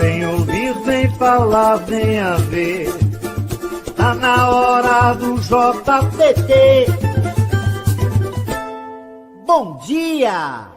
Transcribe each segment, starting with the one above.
sem ouvir, nem falar, nem a ver. Tá na hora do JTT. Bom dia!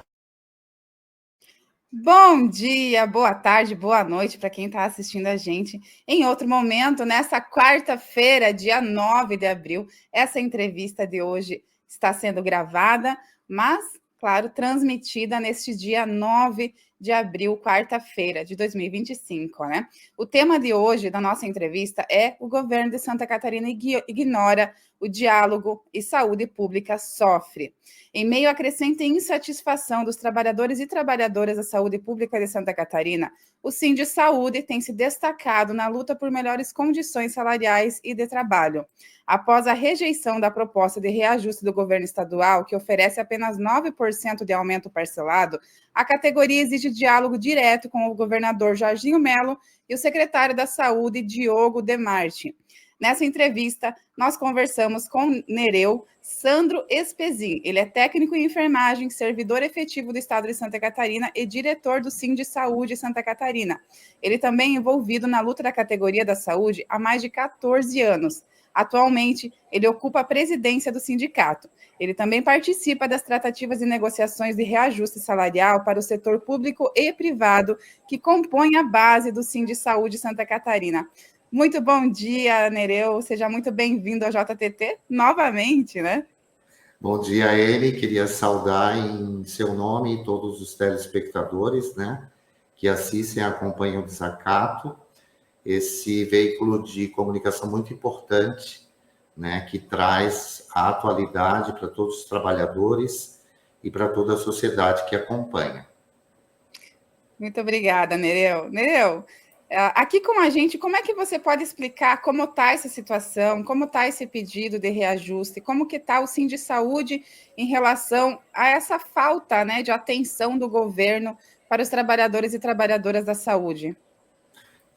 Bom dia, boa tarde, boa noite para quem está assistindo a gente em outro momento, nessa quarta-feira, dia 9 de abril. Essa entrevista de hoje está sendo gravada, mas, claro, transmitida neste dia 9 de abril, quarta-feira de 2025, né? O tema de hoje da nossa entrevista é: o governo de Santa Catarina ignora o diálogo e saúde pública sofre. Em meio à crescente insatisfação dos trabalhadores e trabalhadoras da saúde pública de Santa Catarina, o Sindsaúde tem se destacado na luta por melhores condições salariais e de trabalho. Após a rejeição da proposta de reajuste do governo estadual, que oferece apenas 9% de aumento parcelado, a categoria exige diálogo direto com o governador Jorginho Melo e o secretário da Saúde, Diogo Demarte. Nessa entrevista, nós conversamos com Nereu Sandro Espezin. Ele é técnico em enfermagem, servidor efetivo do Estado de Santa Catarina e diretor do Sindsaúde Santa Catarina. Ele também é envolvido na luta da categoria da saúde há mais de 14 anos. Atualmente, ele ocupa a presidência do sindicato. Ele também participa das tratativas e negociações de reajuste salarial para o setor público e privado que compõem a base do Sindsaúde Santa Catarina. Muito bom dia, Nereu. Seja muito bem-vindo ao JTT novamente, né? Bom dia, Eri. Queria saudar em seu nome todos os telespectadores, né, que assistem e acompanham o Desacato, esse veículo de comunicação muito importante, né, que traz a atualidade para todos os trabalhadores e para toda a sociedade que acompanha. Muito obrigada, Nereu. Nereu, aqui com a gente, como é que você pode explicar como está essa situação, como está esse pedido de reajuste, como que está o Sindsaúde em relação a essa falta, né, de atenção do governo para os trabalhadores e trabalhadoras da saúde?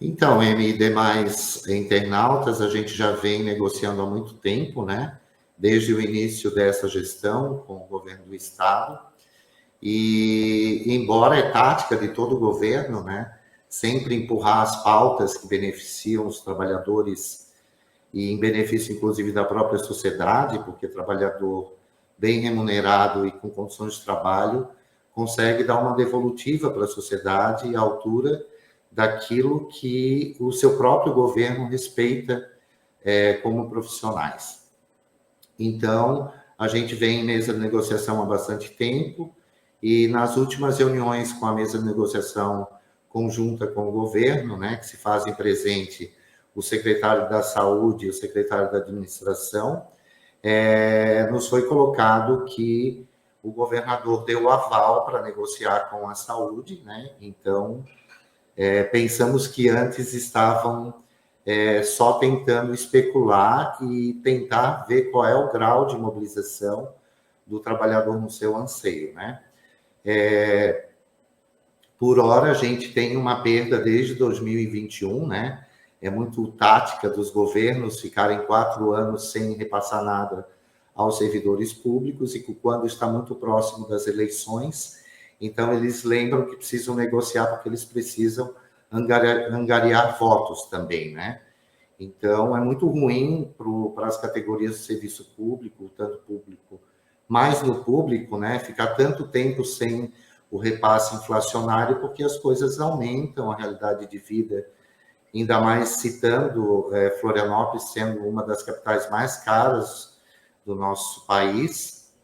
Então, Emi e demais internautas, a gente já vem negociando há muito tempo, né, desde o início dessa gestão com o governo do Estado, e embora é tática de todo o governo, né, sempre empurrar as pautas que beneficiam os trabalhadores e em benefício, inclusive, da própria sociedade, porque trabalhador bem remunerado e com condições de trabalho consegue dar uma devolutiva para a sociedade à altura daquilo que o seu próprio governo respeita como profissionais. Então, a gente vem em mesa de negociação há bastante tempo e nas últimas reuniões com a mesa de negociação conjunta com o governo, né, que se fazem presente o secretário da Saúde e o secretário da Administração, nos foi colocado que o governador deu o aval para negociar com a saúde, né? Então, pensamos que antes estavam só tentando especular e tentar ver qual é o grau de mobilização do trabalhador no seu anseio, né? Por hora, a gente tem uma perda desde 2021, né? É muito tática dos governos ficarem 4 anos sem repassar nada aos servidores públicos e quando está muito próximo das eleições, então eles lembram que precisam negociar porque eles precisam angariar votos também, né? Então, é muito ruim para as categorias do serviço público, tanto público, mais no público, né? Ficar tanto tempo sem o repasse inflacionário, porque as coisas aumentam, a realidade de vida, ainda mais citando Florianópolis sendo uma das capitais mais caras do nosso país,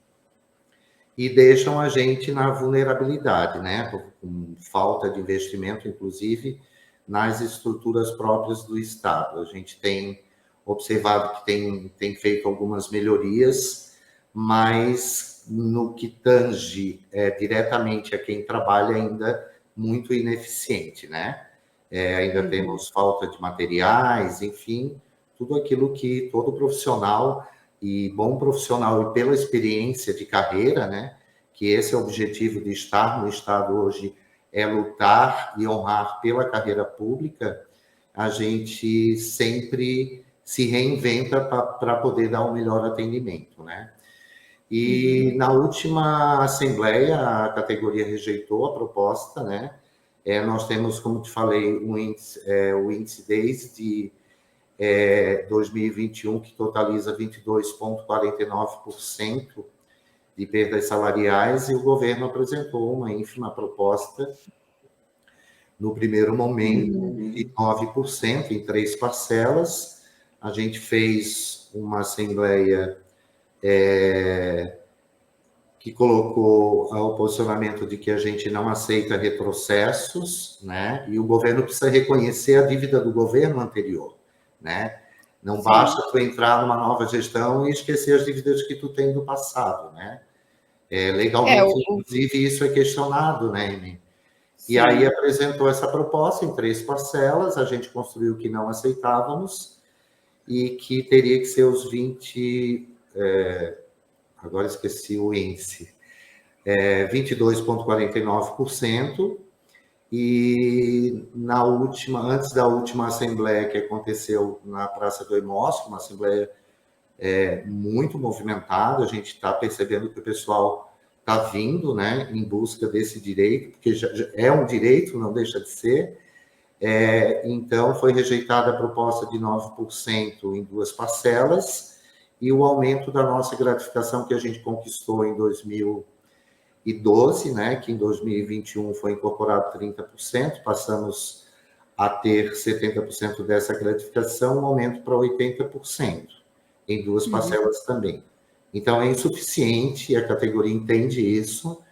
e deixam a gente na vulnerabilidade, né? Com falta de investimento, inclusive, nas estruturas próprias do Estado. A gente tem observado que tem feito algumas melhorias, mas no que tange diretamente a quem trabalha ainda muito ineficiente, né? Ainda temos falta de materiais, enfim, tudo aquilo que todo profissional e bom profissional e pela experiência de carreira, né? Que esse é o objetivo de estar no Estado hoje, é lutar e honrar pela carreira pública, a gente sempre se reinventa para poder dar um melhor atendimento, né? E na última assembleia, a categoria rejeitou a proposta, né, Nós temos, como te falei, o índice desde 2021, que totaliza 22,49% de perdas salariais, e o governo apresentou uma ínfima proposta, no primeiro momento, de 9%, em 3 parcelas. A gente fez uma assembleia que colocou o posicionamento de que a gente não aceita retrocessos, né? E o governo precisa reconhecer a dívida do governo anterior, né? Não Sim. Basta tu entrar numa nova gestão e esquecer as dívidas que tu tem do passado, né? Legalmente, inclusive, isso é questionado, né, Amy? E aí apresentou essa proposta em 3 parcelas, a gente construiu o que não aceitávamos e que teria que ser os 20... agora esqueci o índice, 22,49%, e antes da última assembleia que aconteceu na Praça do Imósculo, uma assembleia muito movimentada, a gente está percebendo que o pessoal está vindo, né, em busca desse direito, porque já é um direito, não deixa de ser. Então, foi rejeitada a proposta de 9% em 2 parcelas, e o aumento da nossa gratificação que a gente conquistou em 2012, né, que em 2021 foi incorporado 30%, passamos a ter 70% dessa gratificação, um aumento para 80%, em 2 parcelas também. Então, é insuficiente, a categoria entende isso,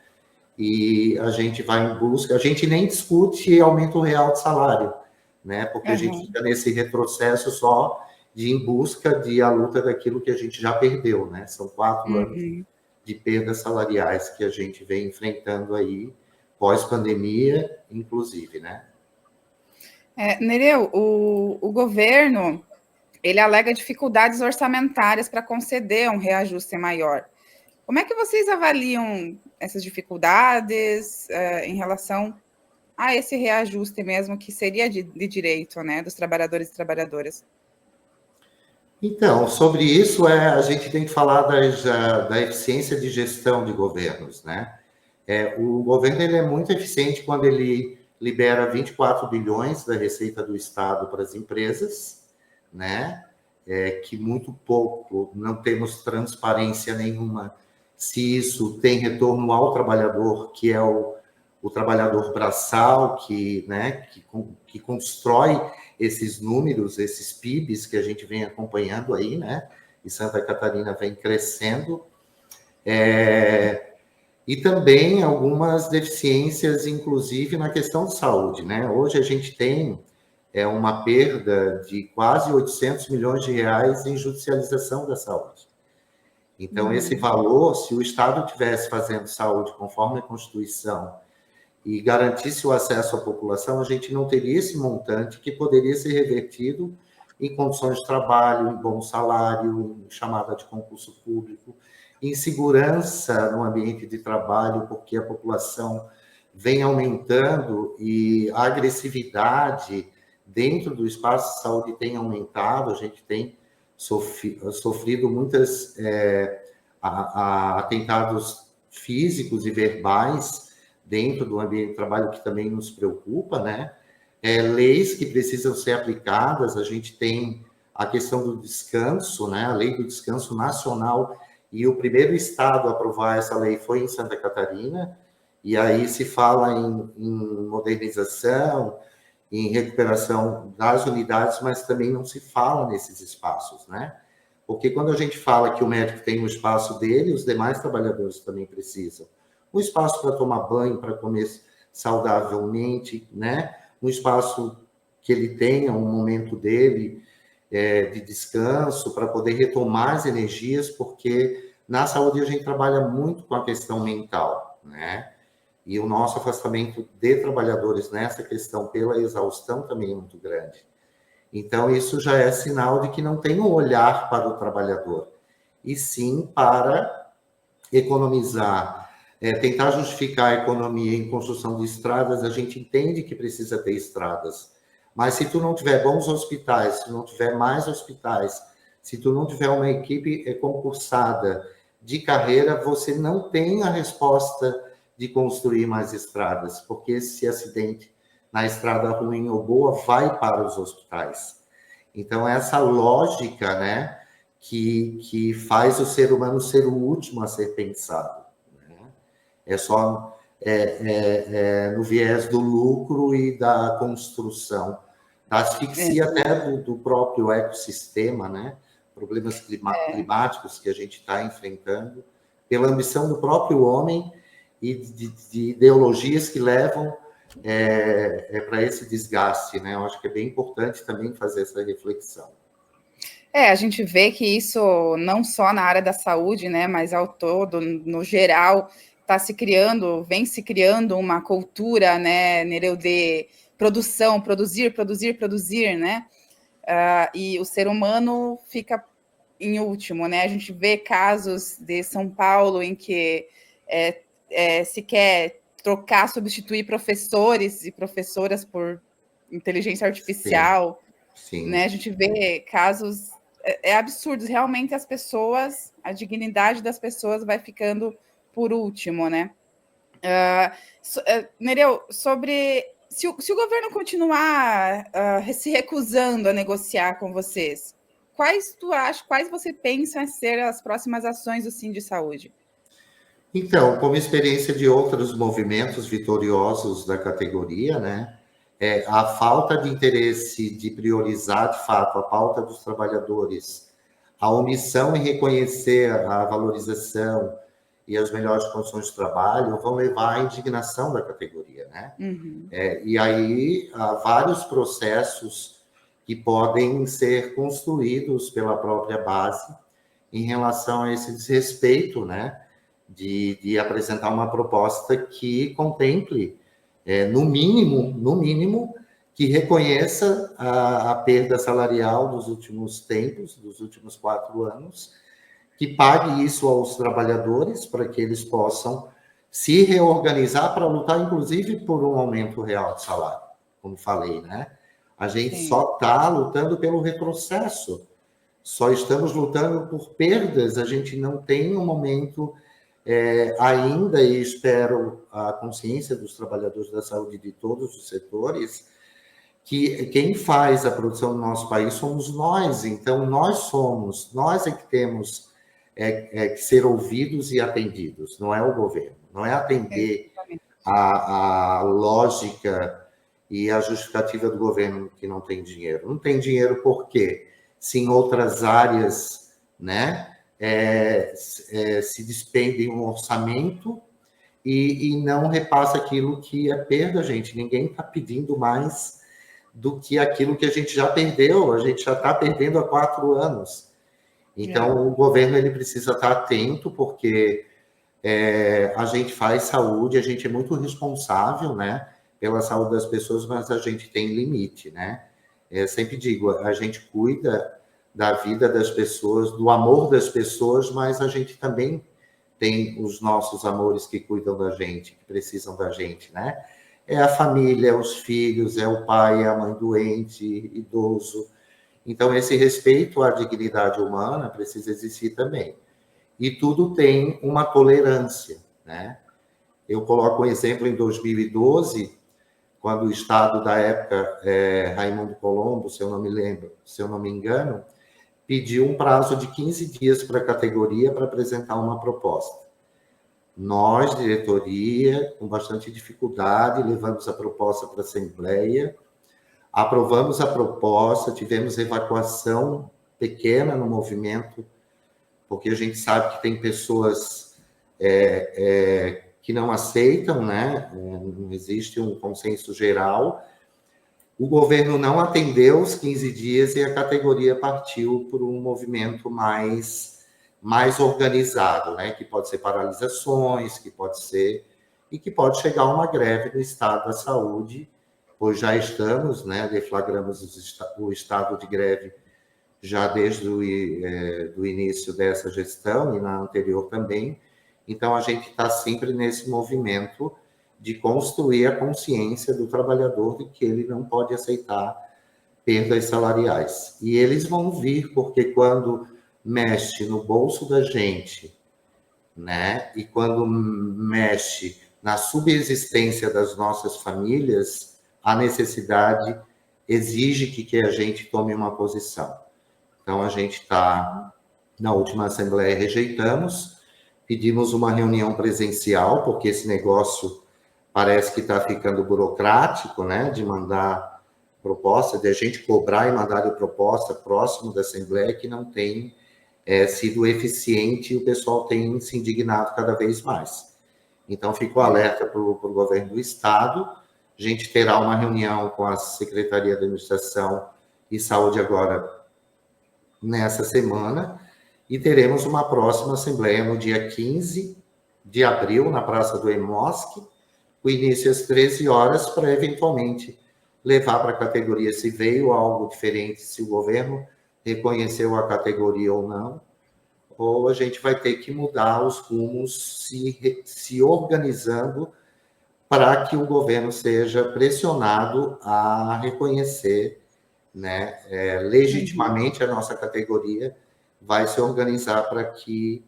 e a gente vai em busca, a gente nem discute aumento real de salário, né, porque a gente fica nesse retrocesso só de em busca de a luta daquilo que a gente já perdeu, né? São 4 anos de perdas salariais que a gente vem enfrentando aí, pós-pandemia, inclusive, né? Nereu, o governo, ele alega dificuldades orçamentárias para conceder um reajuste maior. Como é que vocês avaliam essas dificuldades em relação a esse reajuste mesmo, que seria de direito, né, dos trabalhadores e trabalhadoras? Então, sobre isso, a gente tem que falar da eficiência de gestão de governos, né? O governo ele é muito eficiente quando ele libera 24 bilhões da receita do Estado para as empresas, né? Que muito pouco, não temos transparência nenhuma se isso tem retorno ao trabalhador, que é o trabalhador braçal, que constrói esses números, esses PIBs que a gente vem acompanhando aí, né? E Santa Catarina vem crescendo. E também algumas deficiências, inclusive na questão de saúde, né? Hoje a gente tem uma perda de quase 800 milhões de reais em judicialização da saúde. Então, esse valor, se o Estado estivesse fazendo saúde conforme a Constituição e garantisse o acesso à população, a gente não teria esse montante que poderia ser revertido em condições de trabalho, em bom salário, em chamada de concurso público, em segurança no ambiente de trabalho, porque a população vem aumentando e a agressividade dentro do espaço de saúde tem aumentado, a gente tem sofrido muitos atentados físicos e verbais dentro do ambiente de trabalho, que também nos preocupa, né? Leis que precisam ser aplicadas, a gente tem a questão do descanso, né? A lei do descanso nacional, e o primeiro estado a aprovar essa lei foi em Santa Catarina, e aí se fala em modernização, em recuperação das unidades, mas também não se fala nesses espaços, né? Porque quando a gente fala que o médico tem um espaço dele, os demais trabalhadores também precisam. Um espaço para tomar banho, para comer saudavelmente, né? Um espaço que ele tenha um momento dele de descanso, para poder retomar as energias, porque na saúde a gente trabalha muito com a questão mental, né? E o nosso afastamento de trabalhadores nessa questão pela exaustão também é muito grande. Então, isso já é sinal de que não tem um olhar para o trabalhador, e sim para economizar, tentar justificar a economia em construção de estradas. A gente entende que precisa ter estradas, mas se tu não tiver bons hospitais, se tu não tiver mais hospitais, se tu não tiver uma equipe concursada de carreira, você não tem a resposta de construir mais estradas, porque esse acidente na estrada ruim ou boa, vai para os hospitais. Então, essa lógica, né, que faz o ser humano ser o último a ser pensado. Né? É só no viés do lucro e da construção, da asfixia até do próprio ecossistema, né? Problemas climáticos que a gente está enfrentando, pela ambição do próprio homem e de ideologias que levam para esse desgaste, né? Eu acho que é bem importante também fazer essa reflexão. A gente vê que isso não só na área da saúde, né, mas ao todo, no geral, vem se criando uma cultura, né, Nereu, de produção, produzir, né? E o ser humano fica em último, né? A gente vê casos de São Paulo em que se quer trocar, substituir professores e professoras por inteligência artificial. Sim. Né? A gente vê casos absurdos. Realmente as pessoas, a dignidade das pessoas vai ficando por último, né? Nereu, sobre se o governo continuar se recusando a negociar com vocês, quais você pensa ser as próximas ações do Sindsaúde? Então, como experiência de outros movimentos vitoriosos da categoria, né? A falta de interesse de priorizar, de fato, a pauta dos trabalhadores, a omissão em reconhecer a valorização e as melhores condições de trabalho vão levar à indignação da categoria, né? Uhum. E aí há vários processos que podem ser construídos pela própria base em relação a esse desrespeito, né? De apresentar uma proposta que contemple no mínimo, que reconheça a perda salarial dos últimos tempos, dos últimos 4 anos, que pague isso aos trabalhadores para que eles possam se reorganizar para lutar, inclusive, por um aumento real de salário, como falei, né? A gente só está lutando pelo retrocesso, só estamos lutando por perdas, a gente não tem um momento... ainda, e espero a consciência dos trabalhadores da saúde de todos os setores, que quem faz a produção do nosso país somos nós. Então, nós é que temos que ser ouvidos e atendidos, não é o governo. Não é atender a lógica e a justificativa do governo que não tem dinheiro. Não tem dinheiro por quê? Se em outras áreas, né? Se despende um orçamento e não repassa aquilo que é perda, gente. Ninguém está pedindo mais do que aquilo que a gente já perdeu. A gente já está perdendo há 4 anos. Então, o governo ele precisa estar atento, porque a gente faz saúde, a gente é muito responsável, né, pela saúde das pessoas, mas a gente tem limite, né? Sempre digo, a gente cuida da vida das pessoas, do amor das pessoas, mas a gente também tem os nossos amores que cuidam da gente, que precisam da gente, né? É a família, é os filhos, é o pai, é a mãe doente, idoso. Então, esse respeito à dignidade humana precisa existir também. E tudo tem uma tolerância, né? Eu coloco um exemplo em 2012, quando o Estado da época, Raimundo Colombo, se eu não me engano, pediu um prazo de 15 dias para a categoria para apresentar uma proposta. Nós, diretoria, com bastante dificuldade, levamos a proposta para a Assembleia, aprovamos a proposta, tivemos evacuação pequena no movimento, porque a gente sabe que tem pessoas que não aceitam, né? Não existe um consenso geral. O governo não atendeu os 15 dias e a categoria partiu por um movimento mais organizado, né? Que pode ser paralisações, que pode chegar a uma greve no estado da saúde, pois já estamos, né? Deflagramos o estado de greve já desde o início dessa gestão e na anterior também. Então, a gente está sempre nesse movimento de construir a consciência do trabalhador de que ele não pode aceitar perdas salariais. E eles vão vir, porque quando mexe no bolso da gente, né, e quando mexe na subsistência das nossas famílias, a necessidade exige que a gente tome uma posição. Então, a gente está, na última Assembleia, rejeitamos, pedimos uma reunião presencial, porque esse negócio parece que está ficando burocrático, né, de mandar proposta, de a gente cobrar e mandar a proposta próximo da Assembleia, que não tem sido eficiente, e o pessoal tem se indignado cada vez mais. Então, fico alerta para o governo do Estado. A gente terá uma reunião com a Secretaria de Administração e Saúde agora nessa semana, e teremos uma próxima Assembleia no dia 15 de abril, na Praça do EMOSC, o início às 13 horas, para eventualmente levar para a categoria se veio algo diferente, se o governo reconheceu a categoria ou não, ou a gente vai ter que mudar os rumos, se organizando para que o governo seja pressionado a reconhecer, né, legitimamente a nossa categoria, vai se organizar para que,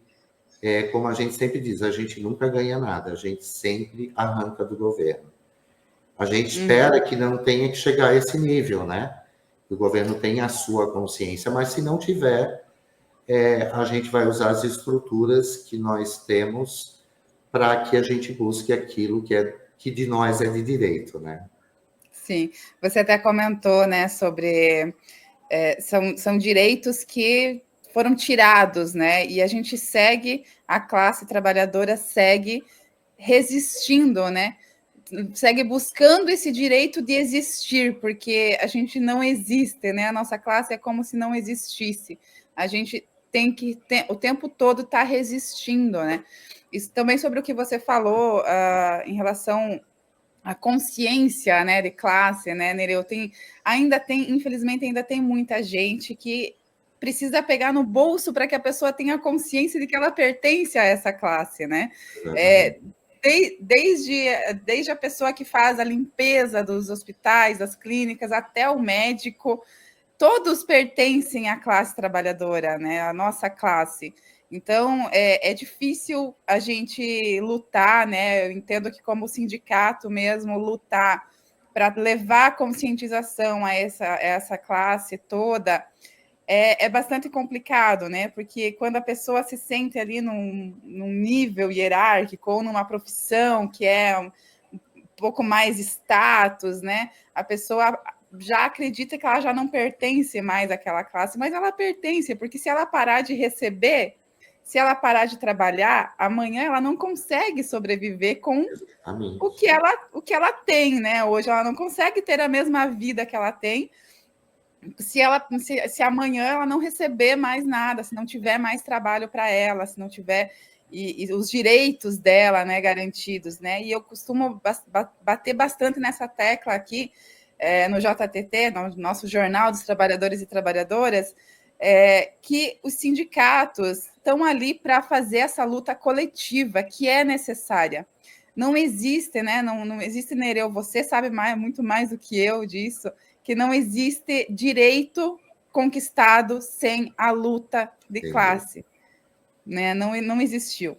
como a gente sempre diz, a gente nunca ganha nada, a gente sempre arranca do governo. A gente espera que não tenha que chegar a esse nível, né? Que o governo tenha a sua consciência, mas se não tiver, a gente vai usar as estruturas que nós temos para que a gente busque aquilo que de nós é de direito, né? Sim, você até comentou, né, sobre são direitos que foram tirados, né? E a gente segue, a classe trabalhadora segue resistindo, né? Segue buscando esse direito de existir, porque a gente não existe, né? A nossa classe é como se não existisse. A gente tem que o tempo todo estar resistindo, né? Isso também sobre o que você falou em relação à consciência, né, de classe, né, Nereu? Infelizmente, ainda tem muita gente que precisa pegar no bolso para que a pessoa tenha consciência de que ela pertence a essa classe, né? Desde a pessoa que faz a limpeza dos hospitais, das clínicas, até o médico, todos pertencem à classe trabalhadora, né? A nossa classe. Então, é difícil a gente lutar, né? Eu entendo que, como sindicato mesmo, lutar para levar a conscientização a essa classe toda é bastante complicado, né? Porque quando a pessoa se sente ali num nível hierárquico ou numa profissão que é um pouco mais status, né? A pessoa já acredita que ela já não pertence mais àquela classe, mas ela pertence, porque se ela parar de receber, se ela parar de trabalhar, amanhã ela não consegue sobreviver com o que ela tem, né? Hoje ela não consegue ter a mesma vida que ela tem se amanhã ela não receber mais nada, se não tiver mais trabalho para ela, se não tiver e os direitos dela, né, garantidos, né? E eu costumo bater bastante nessa tecla aqui no JTT, no nosso Jornal dos Trabalhadores e Trabalhadoras, que os sindicatos estão ali para fazer essa luta coletiva que é necessária. Não existe, né? Não existe, Nereu, você sabe muito mais do que eu disso, que não existe direito conquistado sem a luta de classe. Né? Não existiu.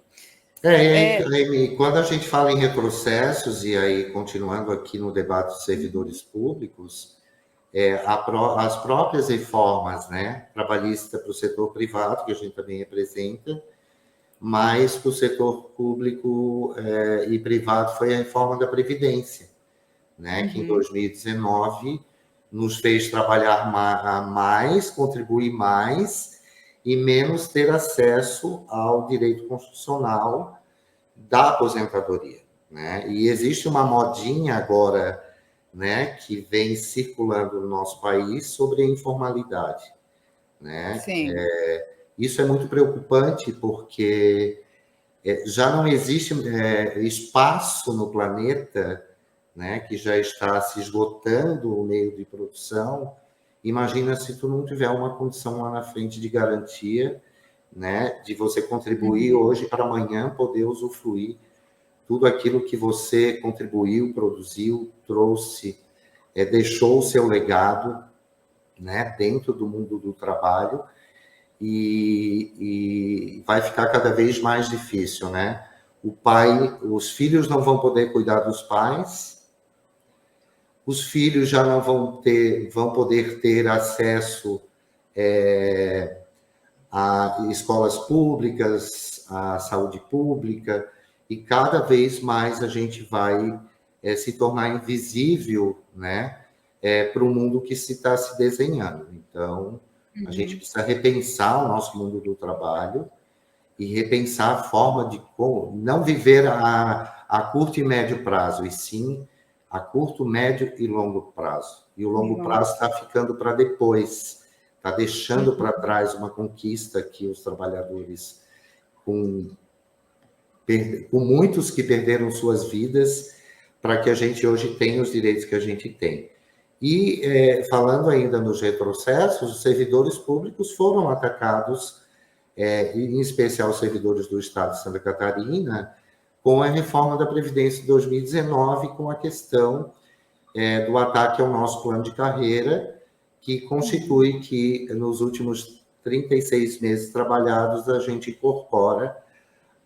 Quando a gente fala em retrocessos, e aí continuando aqui no debate dos servidores públicos, as próprias reformas, né, trabalhista para o setor privado, que a gente também representa, mas para o setor público e privado foi a reforma da Previdência, né, que em 2019 nos fez trabalhar mais, contribuir mais e menos ter acesso ao direito constitucional da aposentadoria, né? E existe uma modinha agora, né, que vem circulando no nosso país sobre a informalidade, né? Sim. Isso é muito preocupante porque já não existe espaço no planeta, né, que já está se esgotando o meio de produção. Imagina se tu não tiver uma condição lá na frente de garantia, né, de você contribuir hoje para amanhã poder usufruir tudo aquilo que você contribuiu, produziu, trouxe, deixou o seu legado, né, dentro do mundo do trabalho, e vai ficar cada vez mais difícil, né? Os filhos não vão poder cuidar dos pais, os filhos já não vão poder ter acesso a escolas públicas, a saúde pública, e cada vez mais a gente vai se tornar invisível, né, para o mundo que se está se desenhando. Então, a gente precisa repensar o nosso mundo do trabalho e repensar a forma de como não viver a curto e médio prazo, e sim a curto, médio e longo prazo. E o longo prazo está ficando para depois, está deixando para trás uma conquista que os trabalhadores, com muitos que perderam suas vidas, para que a gente hoje tenha os direitos que a gente tem. E, falando ainda nos retrocessos, os servidores públicos foram atacados, em especial os servidores do Estado de Santa Catarina, com a reforma da Previdência de 2019, com a questão do ataque ao nosso plano de carreira, que constitui que, nos últimos 36 meses trabalhados, a gente incorpora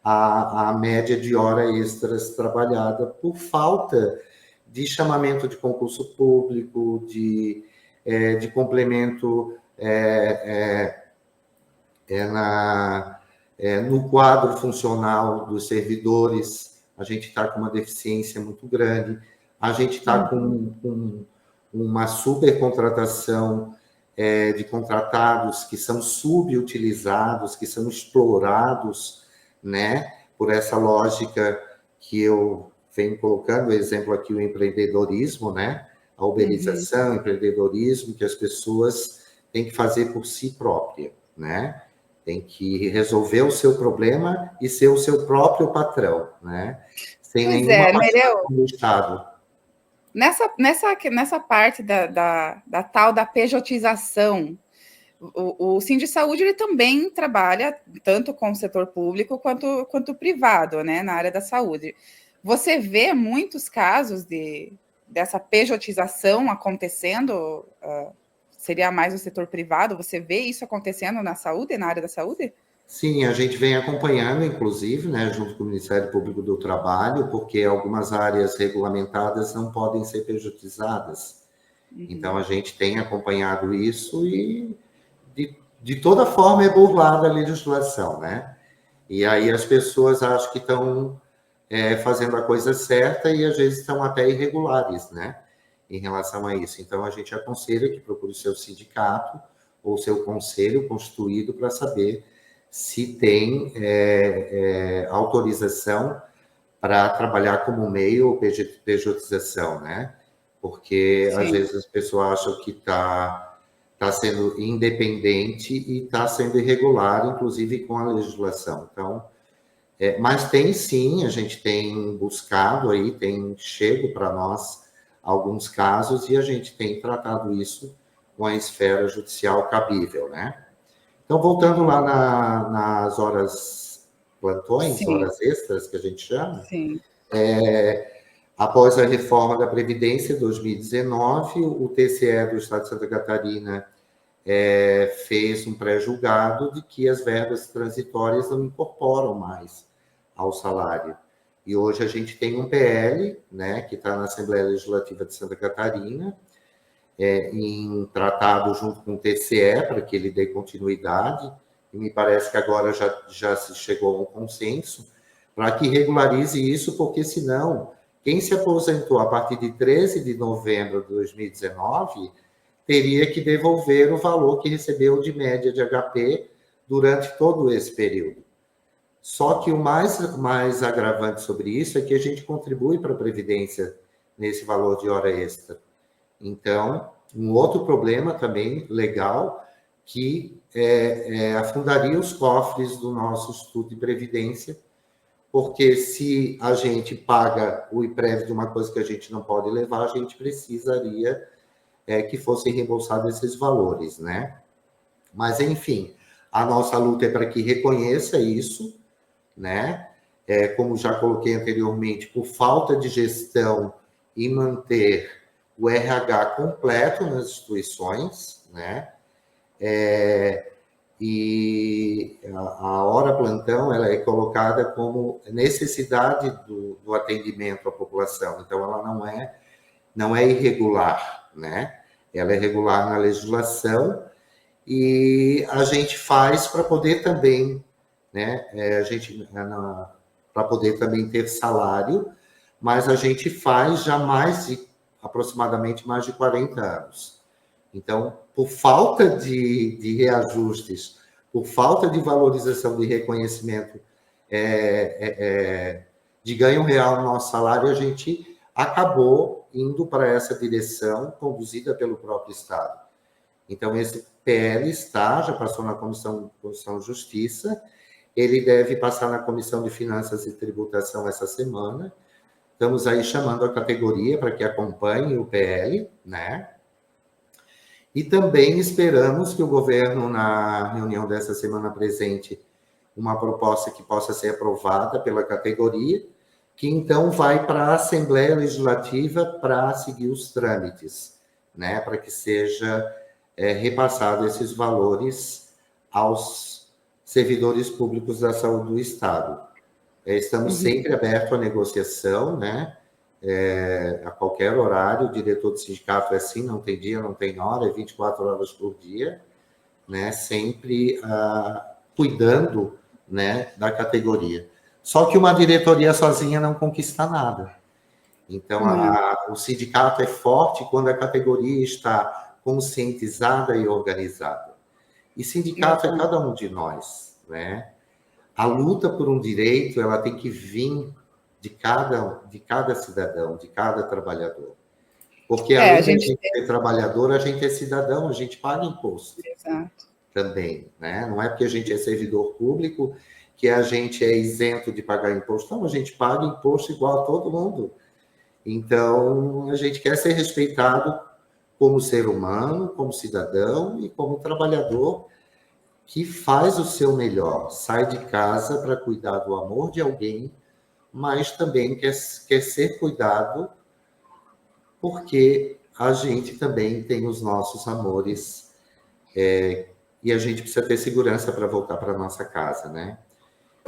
a média de horas extras trabalhada por falta de chamamento de concurso público, de complemento no quadro funcional dos servidores. A gente está com uma deficiência muito grande, a gente está com uma supercontratação de contratados que são subutilizados, que são explorados, né, por essa lógica que eu venho colocando, exemplo aqui, o empreendedorismo, né, a uberização, o empreendedorismo, que as pessoas têm que fazer por si própria, né, tem que resolver o seu problema e ser o seu próprio patrão, né, sem nenhuma participação do Estado. Nessa parte da tal da pejotização, o Sindisaúde ele também trabalha tanto com o setor público quanto privado, né, na área da saúde. Você vê muitos casos dessa pejotização acontecendo? Seria mais o setor privado? Você vê isso acontecendo na saúde, na área da saúde? Sim, a gente vem acompanhando, inclusive, né, junto com o Ministério Público do Trabalho, porque algumas áreas regulamentadas não podem ser pejotizadas. Então, a gente tem acompanhado isso e, de toda forma, é burlada a legislação, né? E aí as pessoas acham que estão fazendo a coisa certa e, às vezes, estão até irregulares, né, em relação a isso. Então, a gente aconselha que procure o seu sindicato ou seu conselho constituído para saber se tem autorização para trabalhar como meio ou pejotização, né? Porque, às vezes, as pessoas acham que está sendo independente e está sendo irregular, inclusive com a legislação. Então, mas tem sim, a gente tem buscado aí, tem chego para nós alguns casos e a gente tem tratado isso com a esfera judicial cabível, né? Então, voltando lá nas horas plantões, horas extras, que a gente chama, após a reforma da Previdência, em 2019, o TCE do Estado de Santa Catarina fez um pré-julgado de que as verbas transitórias não incorporam mais ao salário. E hoje a gente tem um PL, né, que está na Assembleia Legislativa de Santa Catarina, em tratado junto com o TCE, para que ele dê continuidade, e me parece que agora já se chegou a um consenso, para que regularize isso, porque senão, quem se aposentou a partir de 13 de novembro de 2019, teria que devolver o valor que recebeu de média de HP durante todo esse período. Só que o mais agravante sobre isso é que a gente contribui para a Previdência nesse valor de hora extra. Então, um outro problema também legal, que afundaria os cofres do nosso Instituto de Previdência, porque se a gente paga o IPREV de uma coisa que a gente não pode levar, a gente precisaria que fossem reembolsados esses valores, né? Mas, enfim, a nossa luta é para que reconheça isso, né? Como já coloquei anteriormente, por falta de gestão e manter o RH completo nas instituições, né? E a hora plantão ela é colocada como necessidade do atendimento à população. Então, ela não é não é irregular, né? Ela é regular na legislação e a gente faz para poder também, né? Para poder também ter salário, mas a gente faz já aproximadamente mais de 40 anos. Então, por falta de reajustes, por falta de valorização, de reconhecimento de ganho real no nosso salário, a gente acabou indo para essa direção conduzida pelo próprio Estado. Então, esse PL já passou na Comissão de Justiça, ele deve passar na Comissão de Finanças e Tributação essa semana. Estamos aí chamando a categoria para que acompanhe o PL, né? E também esperamos que o governo, na reunião dessa semana, apresente uma proposta que possa ser aprovada pela categoria, que então vai para a Assembleia Legislativa para seguir os trâmites, né? Para que seja repassado esses valores aos servidores públicos da saúde do Estado. Estamos sempre abertos à negociação, né? A qualquer horário, o diretor do sindicato é assim, não tem dia, não tem hora, é 24 horas por dia, né? Sempre cuidando, né, da categoria. Só que uma diretoria sozinha não conquista nada. Então, o sindicato é forte quando a categoria está conscientizada e organizada. E sindicato é cada um de nós, né? A luta por um direito, ela tem que vir de cada cidadão, de cada trabalhador. Porque além de a gente ser trabalhador, a gente é cidadão, a gente paga imposto. Exato. Também, né? Não é porque a gente é servidor público que a gente é isento de pagar imposto. Não, a gente paga imposto igual a todo mundo. Então, a gente quer ser respeitado como ser humano, como cidadão e como trabalhador que faz o seu melhor, sai de casa para cuidar do amor de alguém, mas também quer ser cuidado porque a gente também tem os nossos amores e a gente precisa ter segurança para voltar para nossa casa, né?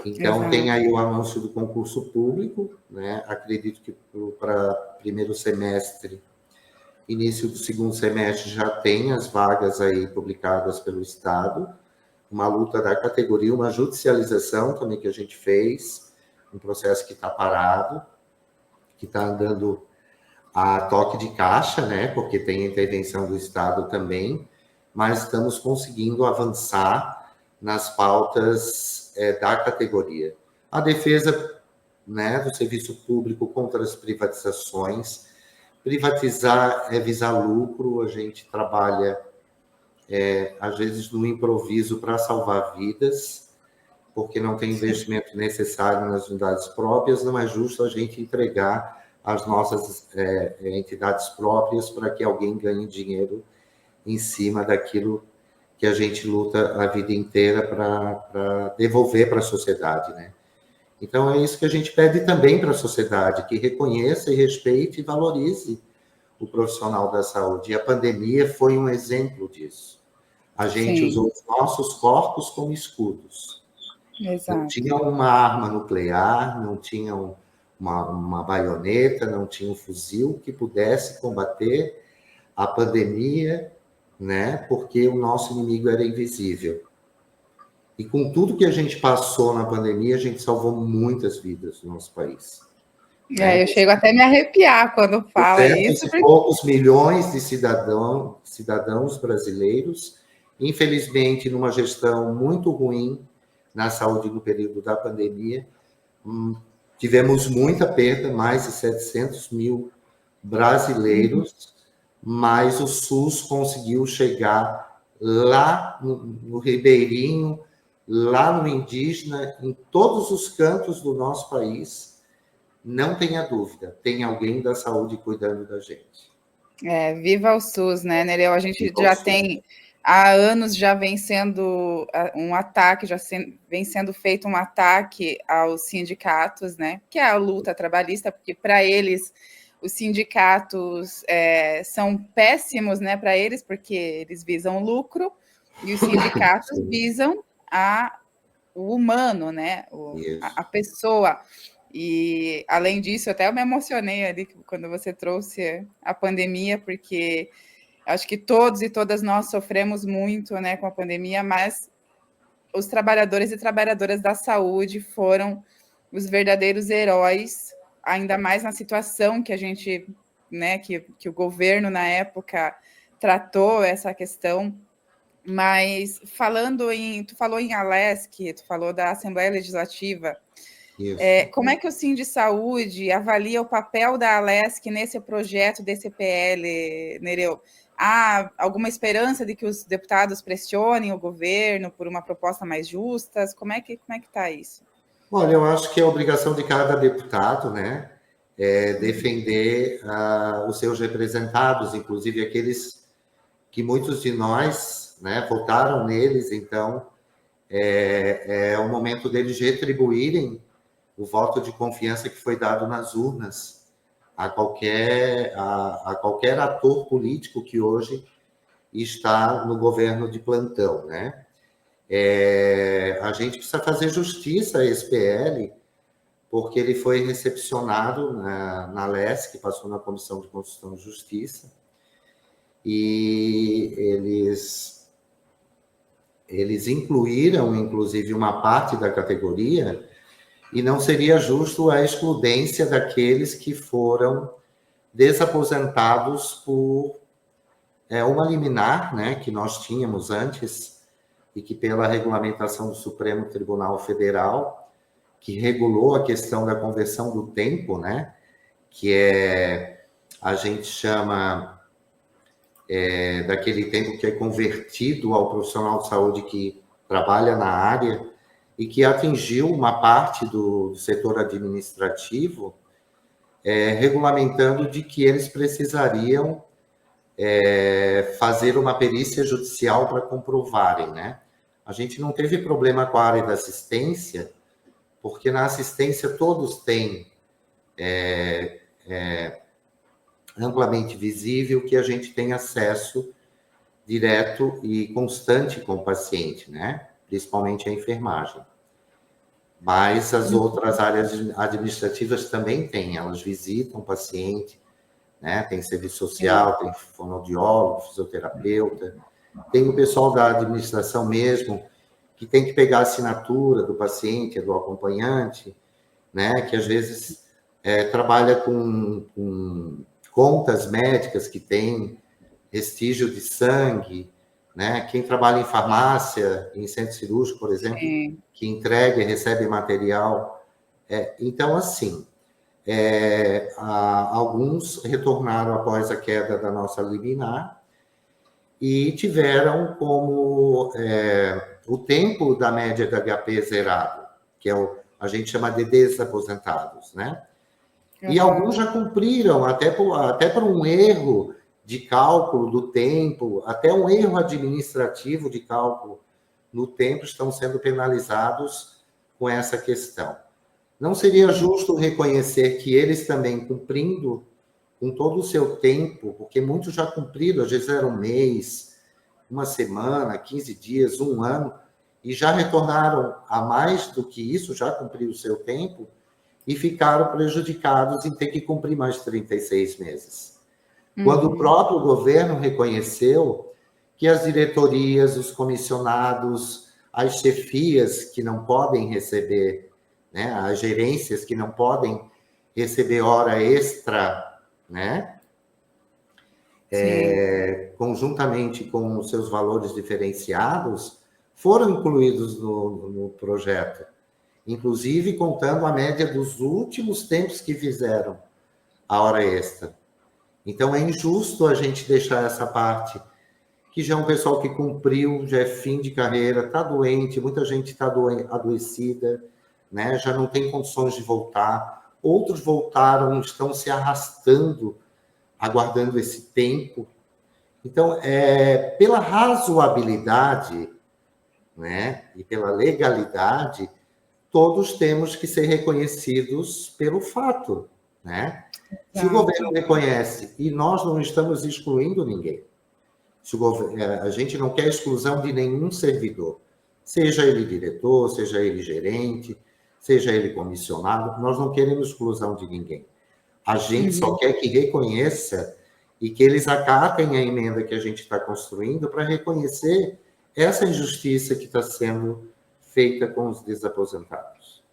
Então, tem aí o anúncio do concurso público, né? Acredito que para primeiro semestre, início do segundo semestre, já tem as vagas aí publicadas pelo Estado, uma luta da categoria, uma judicialização também que a gente fez, um processo que está parado, que está andando a toque de caixa, né? Porque tem a intervenção do Estado também, mas estamos conseguindo avançar nas pautas da categoria. A defesa, né, do serviço público contra as privatizações. Privatizar é visar lucro, a gente trabalha, às vezes, no improviso para salvar vidas, porque não tem investimento necessário nas unidades próprias, não é justo a gente entregar as nossas entidades próprias para que alguém ganhe dinheiro em cima daquilo que a gente luta a vida inteira para devolver para a sociedade, né? Então, é isso que a gente pede também para a sociedade, que reconheça e respeite e valorize o profissional da saúde. E a pandemia foi um exemplo disso. A gente usou os nossos corpos como escudos. Exato. Não tinha uma arma nuclear, não tinha uma baioneta, não tinha um fuzil que pudesse combater a pandemia, né? Porque o nosso inimigo era invisível. E com tudo que a gente passou na pandemia, a gente salvou muitas vidas no nosso país. Eu chego até a me arrepiar quando fala isso. Porque... poucos milhões de cidadãos brasileiros, infelizmente, numa gestão muito ruim na saúde no período da pandemia, tivemos muita perda, mais de 700 mil brasileiros, mas o SUS conseguiu chegar lá no ribeirinho, lá no indígena, em todos os cantos do nosso país. Não tenha dúvida, tem alguém da saúde cuidando da gente. Viva o SUS, né, Nereu? A gente já tem, há anos já vem sendo um ataque, vem sendo feito um ataque aos sindicatos, né, que é a luta trabalhista, porque para eles os sindicatos são péssimos, né, para eles, porque eles visam lucro e os sindicatos visam o humano, né, a pessoa. E, além disso, até eu me emocionei ali quando você trouxe a pandemia, porque acho que todos e todas nós sofremos muito, né, com a pandemia, mas os trabalhadores e trabalhadoras da saúde foram os verdadeiros heróis, ainda mais na situação que a gente, né, que o governo na época tratou essa questão. Mas tu falou em Alesc, tu falou da Assembleia Legislativa. Como é que o Sindisaúde avalia o papel da Alesc nesse projeto desse PL, Nereu? Há alguma esperança de que os deputados pressionem o governo por uma proposta mais justa? Como é que está isso? Olha, eu acho que é obrigação de cada deputado, né, defender os seus representados, inclusive aqueles que muitos de nós, né, votaram neles. Então é o momento deles retribuírem o voto de confiança que foi dado nas urnas a qualquer ator político que hoje está no governo de plantão, né? A gente precisa fazer justiça a esse PL, porque ele foi recepcionado na LESC, que passou na Comissão de Constituição e Justiça, e eles incluíram, inclusive, uma parte da categoria, e não seria justo a excludência daqueles que foram desaposentados por uma liminar, né, que nós tínhamos antes, e que pela regulamentação do Supremo Tribunal Federal, que regulou a questão da conversão do tempo, né, que a gente chama daquele tempo que é convertido ao profissional de saúde que trabalha na área, e que atingiu uma parte do setor administrativo, regulamentando de que eles precisariam fazer uma perícia judicial para comprovarem, né? A gente não teve problema com a área da assistência, porque na assistência todos têm amplamente visível que a gente tem acesso direto e constante com o paciente, né? Principalmente a enfermagem. Mas as outras áreas administrativas também têm, elas visitam o paciente, né? Tem serviço social, tem fonoaudiólogo, fisioterapeuta, tem o pessoal da administração mesmo, que tem que pegar a assinatura do paciente, do acompanhante, né? Que às vezes trabalha com contas médicas que tem vestígio de sangue, né? Quem trabalha em farmácia, em centro cirúrgico, por exemplo, que entrega e recebe material. Então, assim, alguns retornaram após a queda da nossa liminar e tiveram como o tempo da média da HP zerado, que a gente chama de desaposentados, né? E alguns já cumpriram, até por um erro de cálculo do tempo, até um erro administrativo de cálculo no tempo, estão sendo penalizados com essa questão. Não seria justo reconhecer que eles também, cumprindo com todo o seu tempo, porque muitos já cumpriram, às vezes era um mês, uma semana, 15 dias, um ano, e já retornaram a mais do que isso, já cumpriram o seu tempo, e ficaram prejudicados em ter que cumprir mais 36 meses. Quando o próprio governo reconheceu que as diretorias, os comissionados, as chefias que não podem receber, né, as gerências que não podem receber hora extra, né, conjuntamente com os seus valores diferenciados, foram incluídos no projeto, inclusive contando a média dos últimos tempos que fizeram a hora extra. Então, é injusto a gente deixar essa parte, que já é um pessoal que cumpriu, já é fim de carreira, está doente, muita gente está adoecida, né? Já não tem condições de voltar. Outros voltaram, estão se arrastando, aguardando esse tempo. Então, pela razoabilidade, né, e pela legalidade, todos temos que ser reconhecidos pelo fato, né? Se o governo reconhece, e nós não estamos excluindo ninguém, a gente não quer exclusão de nenhum servidor, seja ele diretor, seja ele gerente, seja ele comissionado, nós não queremos exclusão de ninguém. A gente só quer que reconheça e que eles acatem a emenda que a gente está construindo para reconhecer essa injustiça que está sendo feita com os desaposentados.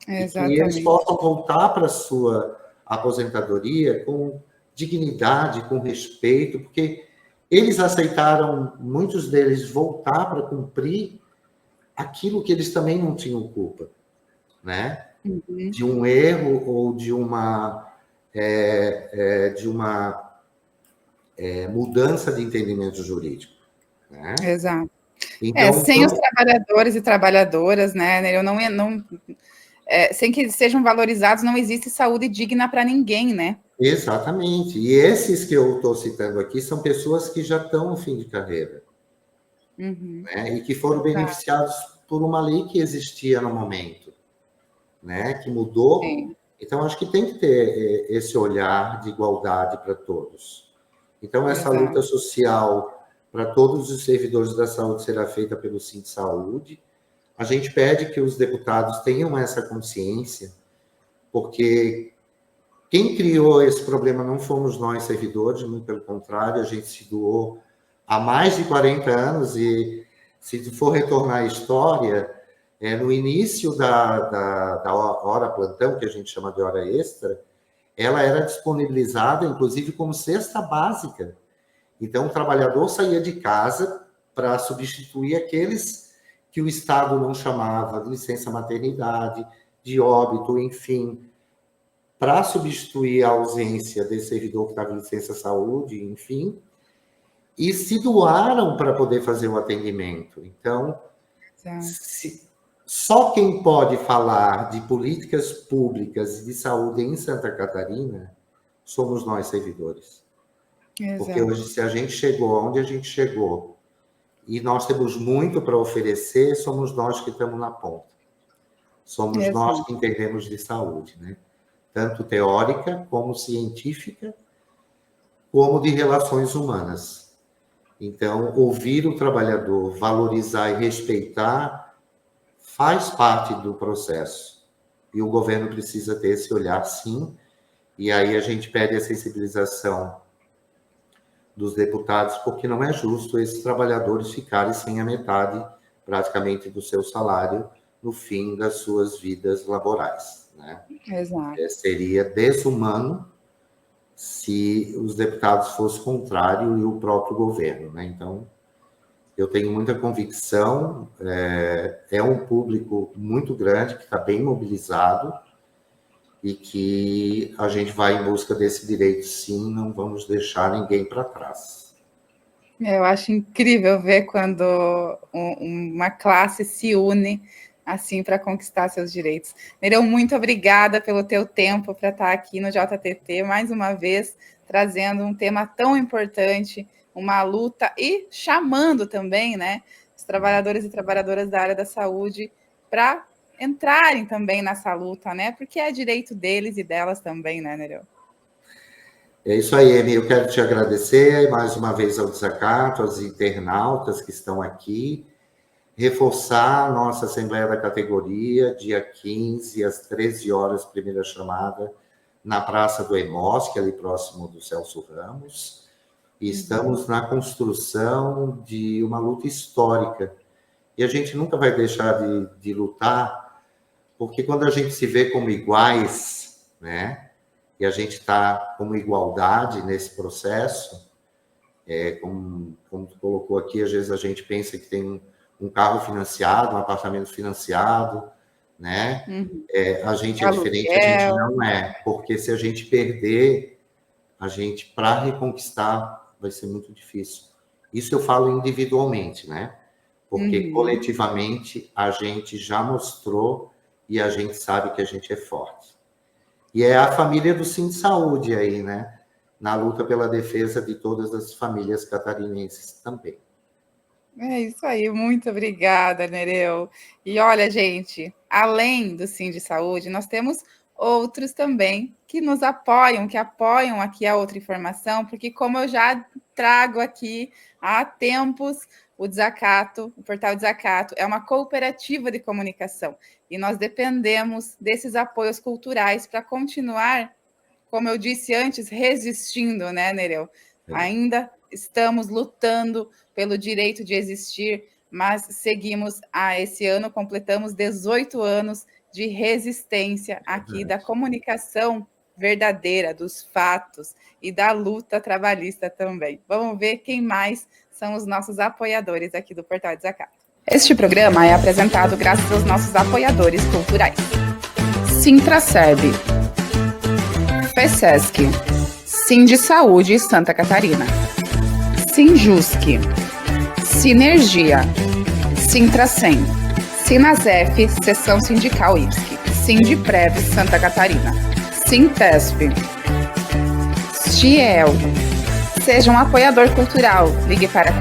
Exatamente. E que eles possam voltar para a sua aposentadoria com dignidade, com respeito, porque eles aceitaram, muitos deles, voltar para cumprir aquilo que eles também não tinham culpa, né? De um erro ou de uma mudança de entendimento jurídico, né? Exato. Então, sem os trabalhadores e trabalhadoras, né? Eu não sem que eles sejam valorizados, não existe saúde digna para ninguém, né? Exatamente. E esses que eu estou citando aqui são pessoas que já estão no fim de carreira, né? E que foram beneficiados por uma lei que existia no momento, né? Que mudou. Sim. Então, acho que tem que ter esse olhar de igualdade para todos. Então, essa luta social para todos os servidores da saúde será feita pelo Sindsaúde. A gente pede que os deputados tenham essa consciência, porque quem criou esse problema não fomos nós, servidores, muito pelo contrário, a gente se doou há mais de 40 anos e, se for retornar à história, no início da hora plantão, que a gente chama de hora extra, ela era disponibilizada, inclusive, como cesta básica. Então, o trabalhador saía de casa para substituir aqueles que o Estado não chamava de licença maternidade, de óbito, enfim, para substituir a ausência desse servidor que estava em licença saúde, enfim, e se doaram para poder fazer o atendimento. Então, só quem pode falar de políticas públicas de saúde em Santa Catarina somos nós, servidores. Exato. Porque hoje, se a gente chegou onde a gente chegou e nós temos muito para oferecer, somos nós que estamos na ponta. Somos nós que entendemos de saúde, né? Tanto teórica, como científica, como de relações humanas. Então, ouvir o trabalhador, valorizar e respeitar faz parte do processo. E o governo precisa ter esse olhar, sim. E aí a gente pede a sensibilização dos deputados, porque não é justo esses trabalhadores ficarem sem a metade, praticamente, do seu salário no fim das suas vidas laborais, né? Exato. Seria desumano se os deputados fossem contrários e o próprio governo, né? Então, eu tenho muita convicção, é um público muito grande, que está bem mobilizado, e que a gente vai em busca desse direito, sim, não vamos deixar ninguém para trás. Eu acho incrível ver quando uma classe se une assim para conquistar seus direitos. Nereu, muito obrigada pelo teu tempo para estar aqui no JTT, mais uma vez, trazendo um tema tão importante, uma luta, e chamando também, né, os trabalhadores e trabalhadoras da área da saúde para entrarem também nessa luta, né, porque é direito deles e delas também, né, Nereu? É isso aí, Emi. Eu quero te agradecer mais uma vez ao Desacato, aos internautas que estão aqui, reforçar a nossa Assembleia da Categoria, dia 15, às 13 horas, primeira chamada, na Praça do Hemosc, ali próximo do Celso Ramos. E estamos na construção de uma luta histórica. E a gente nunca vai deixar de lutar, porque quando a gente se vê como iguais, né, e a gente está como igualdade nesse processo, como tu colocou aqui, às vezes a gente pensa que tem um carro financiado, um apartamento financiado, né? A gente é diferente, a gente não é, porque se a gente perder, a gente, para reconquistar, vai ser muito difícil. Isso eu falo individualmente, né? Porque coletivamente a gente já mostrou e a gente sabe que a gente é forte. E é a família do Sindsaúde aí, né? Na luta pela defesa de todas as famílias catarinenses também. É isso aí, muito obrigada, Nereu. E olha, gente, além do Sindsaúde, nós temos outros também que nos apoiam, que apoiam aqui a Outra Informação, porque como eu já trago aqui há tempos, o Desacato, o Portal Desacato, é uma cooperativa de comunicação e nós dependemos desses apoios culturais para continuar, como eu disse antes, resistindo, né, Nereu? Ainda estamos lutando pelo direito de existir, mas seguimos, esse ano completamos 18 anos de resistência aqui da comunicação verdadeira, dos fatos e da luta trabalhista também. Vamos ver quem mais são os nossos apoiadores aqui do Portal Desacato. Este programa é apresentado graças aos nossos apoiadores culturais. Sintraceb, FESESC, Sindisaúde Santa Catarina, Sinjusc, Sinergia, Sintracem, Sinasef, Seção Sindical IPSC, Sindiprev Santa Catarina, Sintesp, Stiel. Seja um apoiador cultural. Ligue para